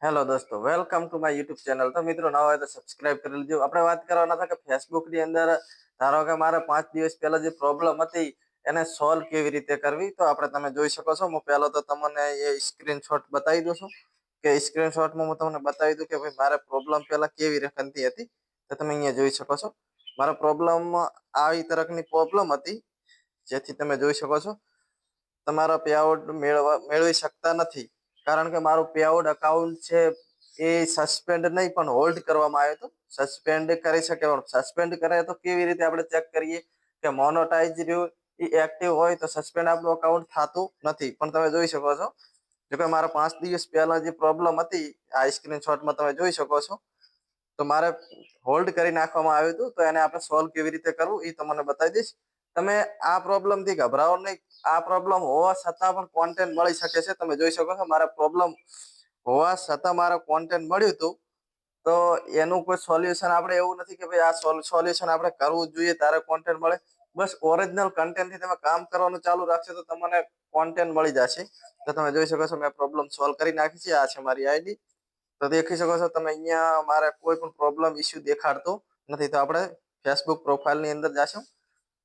Hello દોસ્તો, welcome to my YouTube channel. તો મિત્રો નવા હોય તો સબસ્ક્રાઇબ કરી લેજો. આપણે વાત કરવાના હતા કે ફેસબુક ની અંદર ધારો કે મારે 5 દિવસ પહેલા જે પ્રોબ્લેમ હતી એને સોલ્વ કેવી રીતે કરવી, તો આપણે તમે જોઈ શકો છો. હું પહેલો તો તમને એ સ્ક્રીનશોટ બતાવી દઉં છું કે સ્ક્રીનશોટમાં હું તમને બતાવી દઉં કે ભાઈ મારે પ્રોબ્લેમ પહેલા કેવી રકમથી હતી. તો તમે અહીંયા જોઈ શકો છો મારા પ્રોબ્લેમ આવી તરફની પ્રોબ્લેમ હતી, જેથી તમે જોઈ શકો છો તમારા પેઆઉટ મેળવી શકતા નથી. કારણ કે મારું પેઆઉટ અકાઉન્ટ છે એ સસ્પેન્ડ નહીં પણ હોલ્ડ કરવામાં આવ્યો હતો. સસ્પેન્ડ કરી શકે પણ સસ્પેન્ડ કરે તો કેવી રીતે આપણે ચેક કરીએ કે મોનોટાઈઝ રહ્યું એ એક્ટિવ હોય તો સસ્પેન્ડ આપણું અકાઉન્ટ થતું નથી. પણ તમે જોઈ શકો છો જો કે મારા 5 દિવસ પહેલા જે પ્રોબ્લેમ હતી આ સ્ક્રીનશોટમાં તમે જોઈ શકો છો. તો મારે હોલ્ડ કરી નાખવામાં આવ્યું હતું, તો એને આપણે સોલ્વ કેવી રીતે કરવું એ તમને બતાવી દઈશ. તમે આ પ્રોબ્લેમ થી ગભરાવો નહીં. આ પ્રોબ્લેમ હોવા છતાં પણ કોન્ટેન્ટ મળી શકે છે. તમે જોઈ શકો છો મારા પ્રોબ્લેમ હોવા છતાં મારા કોન્ટેન્ટ મળ્યું હતું. તો એનું કોઈ સોલ્યુશન આપણે એવું નથી કે ભાઈ આ સોલ્યુશન આપણે કરવું જોઈએ ત્યારે કોન્ટેન્ટ મળે. બસ ઓરિજિનલ કન્ટેન્ટ થી તમે કામ કરવાનું ચાલુ રાખશો તો તમને કોન્ટેન્ટ મળી જશે. તો તમે જોઈ શકો છો મેં પ્રોબ્લેમ સોલ્વ કરી નાખી છે. આ છે મારી આઈડી. તો દેખી શકો છો તમે અહીંયા મારે કોઈ પણ પ્રોબ્લેમ ઇસ્યુ દેખાડતો નથી. તો આપણે ફેસબુક પ્રોફાઇલ ની અંદર જશું.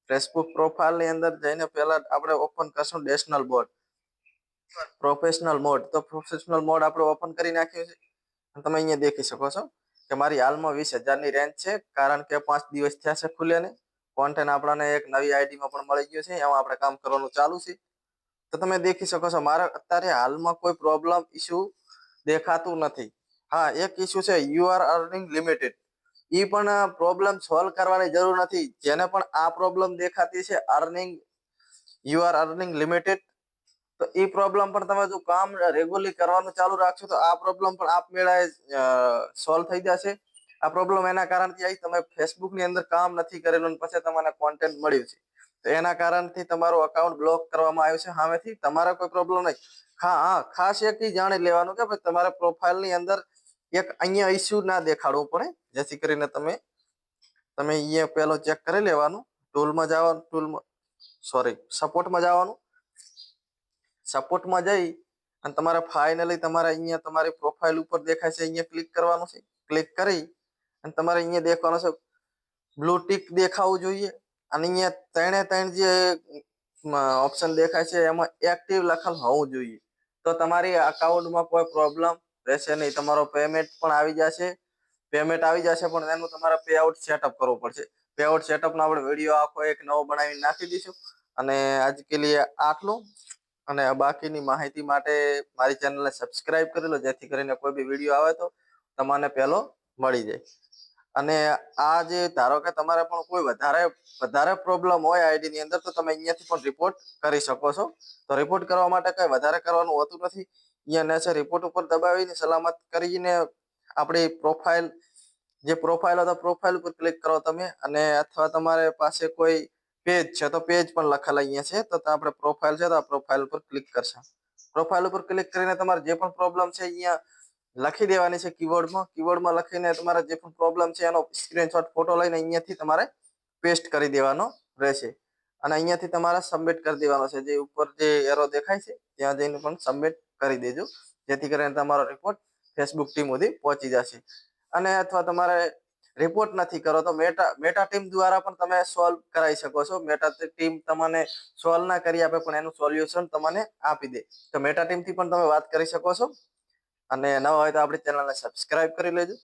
ફેસબુક પ્રોફાઇલ ની અંદર જઈને પહેલા આપણે ઓપન કરશું ડેશનલ બોર્ડ પ્રોફેશનલ મોડ. તો પ્રોફેશનલ મોડ આપણે ઓપન કરી નાખ્યું છે. તમે અહીંયા દેખી શકો છો કે મારી હાલમાં 20,000 ની રેન્જ છે, કારણ કે 5 દિવસ થયા છે ખુલ્યાને. કોન્ટેન્ટ આપણને એક નવી આઈડીમાં પણ મળી ગયું છે, એમાં આપણે કામ કરવાનું ચાલુ છે. તો તમે દેખી શકો છો મારે અત્યારે હાલમાં કોઈ પ્રોબ્લેમ ઇસ્યુ દેખાતું નથી. હા, એક ઇસ્યુ છે યુ આર અર્નિંગ લિમિટેડ. એ પણ પ્રોબ્લેમ સોલ્વ કરવાની જરૂર નથી. જેને પણ આ પ્રોબ્લેમ દેખાતી છે યુ આર અર્નિંગ લિમિટેડ, તો એ પ્રોબ્લેમ પણ તમે જો કામ રેગ્યુલરલી કરવાનું ચાલુ રાખશો તો આ પ્રોબ્લેમ પણ આપમેળે સોલ્વ થઈ જશે. આ પ્રોબ્લેમ એના કારણથી આવી તમે ફેસબુક ની અંદર કામ નથી કરેલું અને પછી તમને કોન્ટેન્ટ મળ્યું છે, તો એના કારણથી તમારું અકાઉન્ટ બ્લોક કરવામાં આવ્યું છે સામેથી. તમારે કોઈ પ્રોબ્લેમ નહીં. હા, ખાસ એક જાણી લેવાનું કે ભાઈ તમારા પ્રોફાઇલ ની અંદર એક અહીંયા ઇસ્યુ ના દેખાડવું પડે, જેથી કરીને તમે અહીંયા પેલો ચેક કરી લેવાનું. ટૂલમાં જવાનું, સપોર્ટમાં જવાનું. સપોર્ટમાં જઈ અને તમારે ફાઇનલી તમારે અહીંયા તમારી પ્રોફાઇલ ઉપર દેખાય છે, અહીંયા ક્લિક કરવાનું છે. ક્લિક કરી અને તમારે અહીંયા દેખવાનું છે બ્લુ ટિક દેખાવું જોઈએ. અને અહીંયા ત્રણ જે ઓપ્શન દેખાય છે એમાં એક્ટિવ લખેલ હોવું જોઈએ. તો તમારી અકાઉન્ટમાં કોઈ પ્રોબ્લેમ રહેશે નહીં. તમારો પેમેન્ટ પણ આવી જશે. પણ એનું તમારે પે આઉટ સેટઅપ કરવું પડશે. પે આઉટ સેટઅપનો આપણે વિડીયો આખો એક નવો બનાવીને નાખી દઈશું. અને આજ કે લીએ આટલું. અને બાકીની માહિતી માટે મારી ચેનલને સબસ્ક્રાઇબ કરી લો, જેથી કરીને કોઈ બી વિડીયો આવે તો તમને પહેલો મળી જાય. અને આ જે ધારો કે તમારે પણ કોઈ વધારે પ્રોબ્લેમ હોય આઈડી ની અંદર, તો તમે અહીંયાથી પણ રિપોર્ટ કરી શકો છો. તો રિપોર્ટ કરવા માટે કઈ વધારે કરવાનું હોતું નથી. અહીંયા નીચે રિપોર્ટ ઉપર દબાવીને સલામત કરીને આપણી પ્રોફાઇલ હતો પ્રોફાઇલ ઉપર ક્લિક કરો તમે. અને અથવા તમારે પાસે કોઈ પેજ છે તો પેજ પણ લખેલા અહીંયા છે. તો આપણે પ્રોફાઇલ છે તો આ પ્રોફાઇલ ઉપર ક્લિક કરશે. પ્રોફાઇલ ઉપર ક્લિક કરીને તમારે જે પણ પ્રોબ્લેમ છે અહીંયા લખી દેવાની છે કીબોર્ડમાં લખીને તમારે જે પણ પ્રોબ્લેમ છે એનો સ્ક્રીનશોટ ફોટો લઈને અહીંયાથી તમારે પેસ્ટ કરી દેવાનો રહેશે. અને અહીંયાથી તમારે સબમિટ કરી દેવાનો છે. જે ઉપર જે એરો દેખાય છે ત્યાં જઈને પણ સબમિટ કરી દેજો, જેથી કરીને તમારો રિપોર્ટ ફેસબુક ટીમ સુધી પહોંચી જશે. અને અથવા તમારે રિપોર્ટ નથી કરો તો મેટા ટીમ દ્વારા પણ તમે સોલ્વ કરાવી શકો છો. મેટા ટીમ તમને સોલ્વ ના કરી આપે પણ એનું સોલ્યુશન તમને આપી દે. તો મેટા ટીમ થી પણ તમે વાત કરી શકો છો. અને નવા હોય તો આપણી ચેનલને સબસ્ક્રાઇબ કરી લેજો.